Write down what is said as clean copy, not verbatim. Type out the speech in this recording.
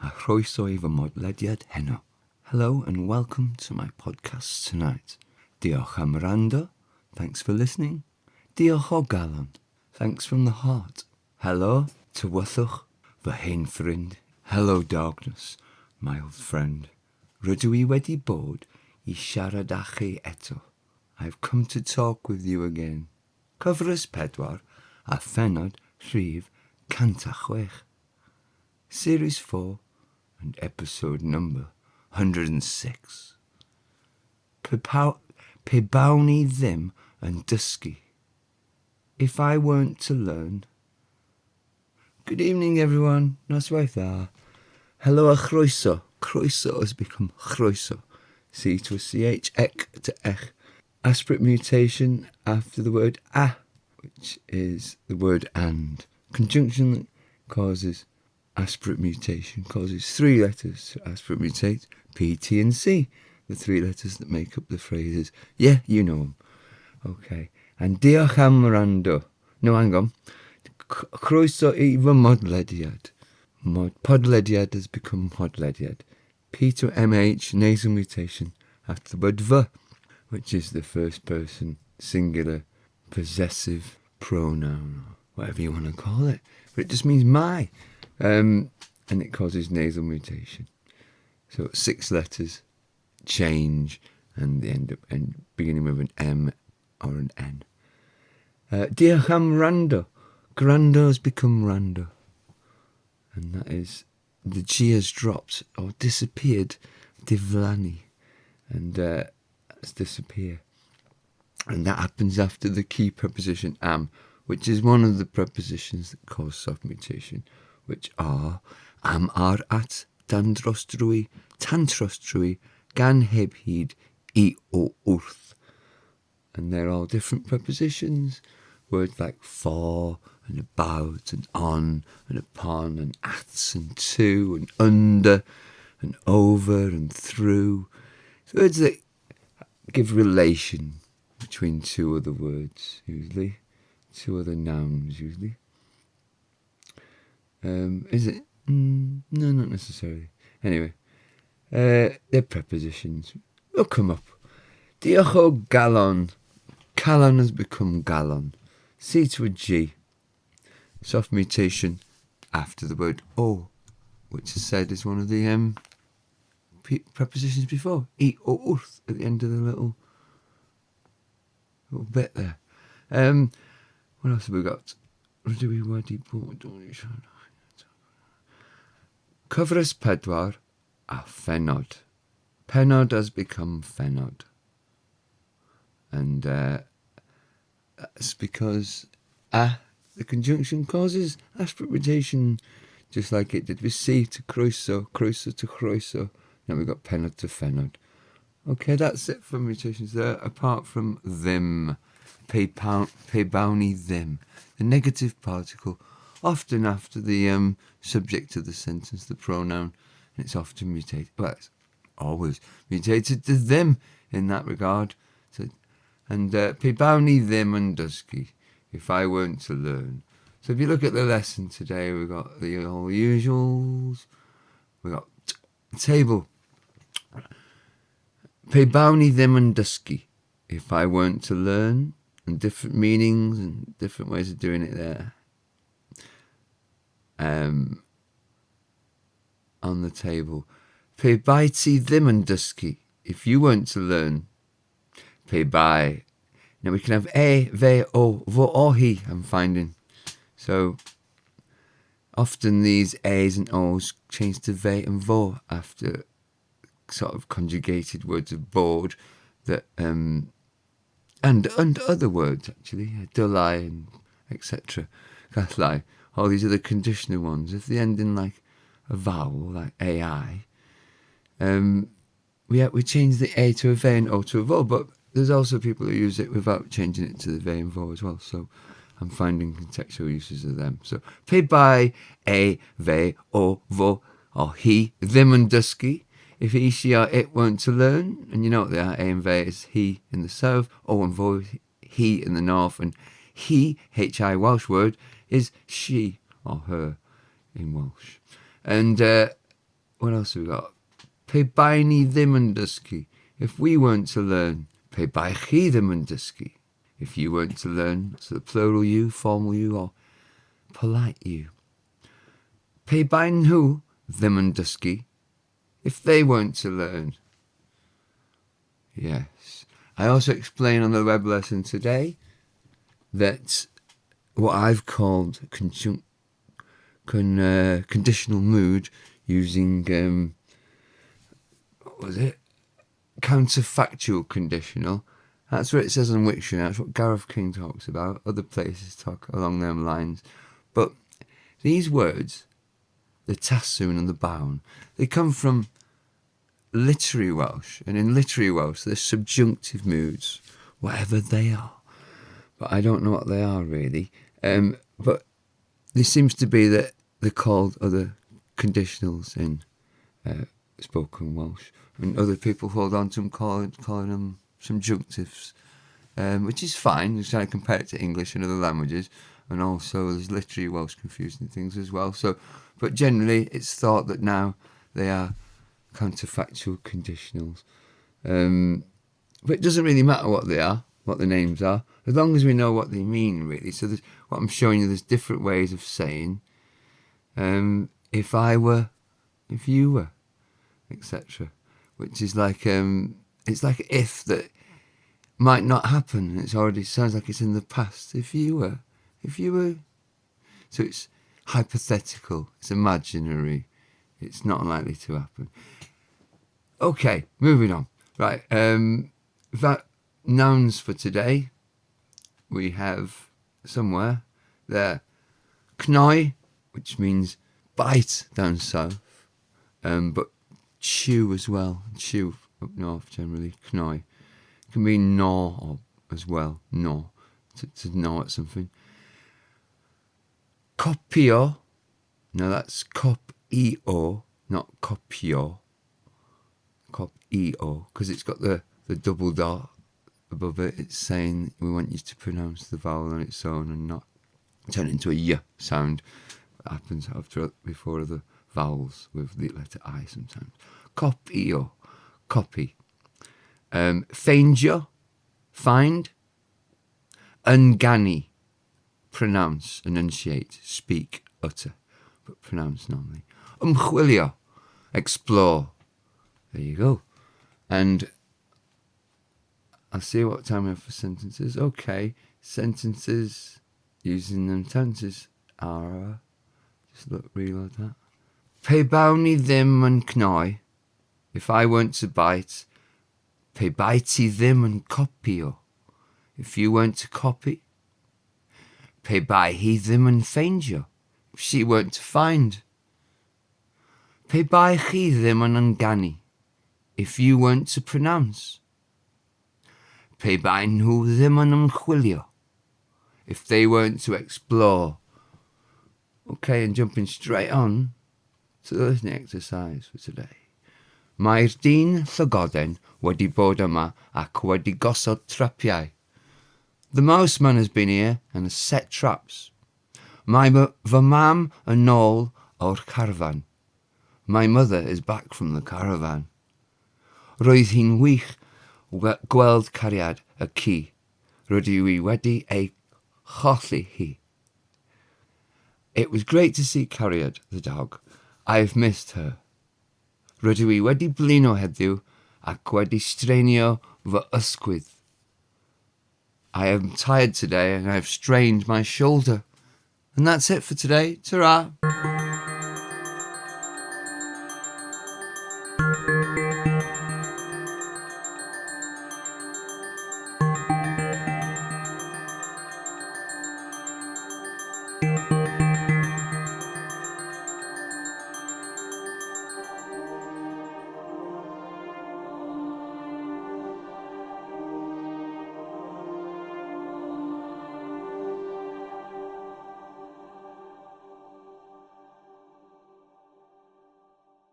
a chroeso fy mholediad heno. Hello and welcome to my podcast tonight. Diolch am wrando, thanks for listening. Diolch o galon, thanks from the heart. Helô, tywyllwch, fy ffrind. Hello darkness, my old friend. Rydw wedi bod I siarad â chi eto. I've come to talk with you again. Cyfres 4 a phenod rhif cant a chwech. Series 4 and episode number 106. Pe bawn I ddim yn dysgu. If I weren't to learn. Good evening everyone, noswaith dda. Hello a chroeso. Chroeso has become chroeso. C to a CH, ek to ech. Aspirate mutation after the word a, which is the word and. Conjunction that causes aspirate mutation causes 3 letters to aspirate mutate, P, T and C. The 3 letters that make up the phrases. Yeah, you know them. Okay. And diolch am wrando. No, hang on. Chroeso I fy mholediad. Podlediad has become mholediad. P to MH, nasal mutation, after the word v, which is the first person singular possessive pronoun, or whatever you want to call it. But it just means my. And it causes nasal mutation. So 6 letters change and they end up beginning with an M or an N. Diolch am wrando. Gwrando has become rando. And that is, the G has dropped or disappeared, diflannu, and has disappeared. And that happens after the key preposition am, which is one of the prepositions that cause soft mutation, which are am ar at, dan drostrwy, tan trostrwy, gan heb hyd, I o wrth. And they're all different prepositions. Words like for and about and on and upon and at and to and under and over and through. So words that give relation between 2 other words, usually. 2 other nouns, usually. Is it? No, not necessarily. Anyway, they're prepositions. They'll come up. Diolch o galon. Calon has become galon. C to a G. Soft mutation after the word o, which is said is one of the prepositions before. I o wrth at the end of the little bit there. What else have we got? Rydw wedi bod. Cyfres 4 a phenod. Pennod has become phenod. And that's because the conjunction causes aspirate mutation, just like it did with C to chroeso, chroeso to chroeso. Now we've got pennod to phenod. Okay, that's it for mutations there, apart from ddim. Pe bawn I ddim. The negative particle, often after the subject of the sentence, the pronoun, and it's often mutated. Well, it's always mutated to them in that regard. So, and pe bawn I ddim yn dysgu, if I weren't to learn. So if you look at the lesson today, we've got the all usuals. We've got table. Pe bawn I ddim yn dysgu, if I weren't to learn, and different meanings and different ways of doing it there. On the table. Pe bai ti ddim yn dysgu, if you weren't to learn. Pe bai. Now we can have e, fe, o, vo, o, hi, I'm finding. So often these a's and o's change to ve and vo after sort of conjugated words of board that and other words actually, dylai and etc. Gallai. All these are the conditional ones. If they end in like a vowel, like ai, we change the a to a ve and o to a vo, but there's also people who use it without changing it to the ve and vo as well. So I'm finding contextual uses of them. So pe bai, e, ve, o, vo, or he, ddim yn dysgu. If he, she, or it weren't to learn, and you know what they are, a and ve is he in the south, o and vo he in the north, and he, hi Welsh word, is she or her in Welsh. And what else have we got? Pe bai ni ddim yn dysgu. If we weren't to learn. Pe bai chi ddim yn dysgu. If you weren't to learn. So the plural you, formal you, or polite you. Pe bai nhw ddim yn dysgu. If they weren't to learn. Yes. I also explain on the web lesson today that what I've called conditional mood using, what was it? Counterfactual conditional. That's what it says on Wiktionary. That's what Gareth King talks about. Other places talk along them lines. But these words, the tassoon and the Bawn, they come from literary Welsh. And in literary Welsh, they're subjunctive moods, whatever they are. But I don't know what they are really. But there seems to be that they're called other conditionals in spoken Welsh. And other people hold on to them, calling them subjunctives, which is fine. They're trying to compare it to English and other languages. And also there's literary Welsh confusing things as well. So, but generally it's thought that now they are counterfactual conditionals. But it doesn't really matter what they are, what the names are, as long as we know what they mean, really. So what I'm showing you, there's different ways of saying if I were, if you were, etc. Which is like, it's like if that might not happen. It's already sounds like it's in the past. If you were. So it's hypothetical, it's imaginary, it's not likely to happen. Okay, moving on. Right, that nouns for today, we have somewhere there, cnoi, which means bite down south, but chew as well, chew up north generally, cnoi. It can mean gnaw or as well, gnaw, to gnaw at something. Copio, now that's cop-e-o, not copio, cop-e-o, because it's got the double dot above it. It's saying we want you to pronounce the vowel on its own and not turn it into a y sound. That happens before the vowels with the letter I sometimes. Cop-e-o, copy. Ffeindio, find. Yngannu, pronounce, enunciate, speak, utter, but pronounce normally. Mholediad, explore. There you go. And I'll see what time we have for sentences. Okay, sentences, using them tenses are, just reload that. Pe bawn ni ddim yn cnoi, if I weren't to bite. Pe bai ti ddim yn copio, if you weren't to copy. Pe bai hi ddim yn ffeindio, if she weren't to find. Pe bai chi ddim yn yngannu, if you weren't to pronounce. Pe bai nhw ddim yn ymchwilio, if they weren't to explore. Okay, and jumping straight on to the listening exercise for today. Mae'r dyn llygoden wedi bod yma ac wedi gosod trapiau. The mouse man has been here and has set traps. Mae fy mam yn ôl o'r carfan. My mother is back from the caravan. Roedd hi'n wych gweld cariad y ci. Rydw i wedi ei cholli hi. It was great to see Cariad, the dog. I've missed her. Rydw i wedi blino heddiw ac wedi strainio fy ysgwydd. I am tired today and I have strained my shoulder. And that's it for today. Ta-ra!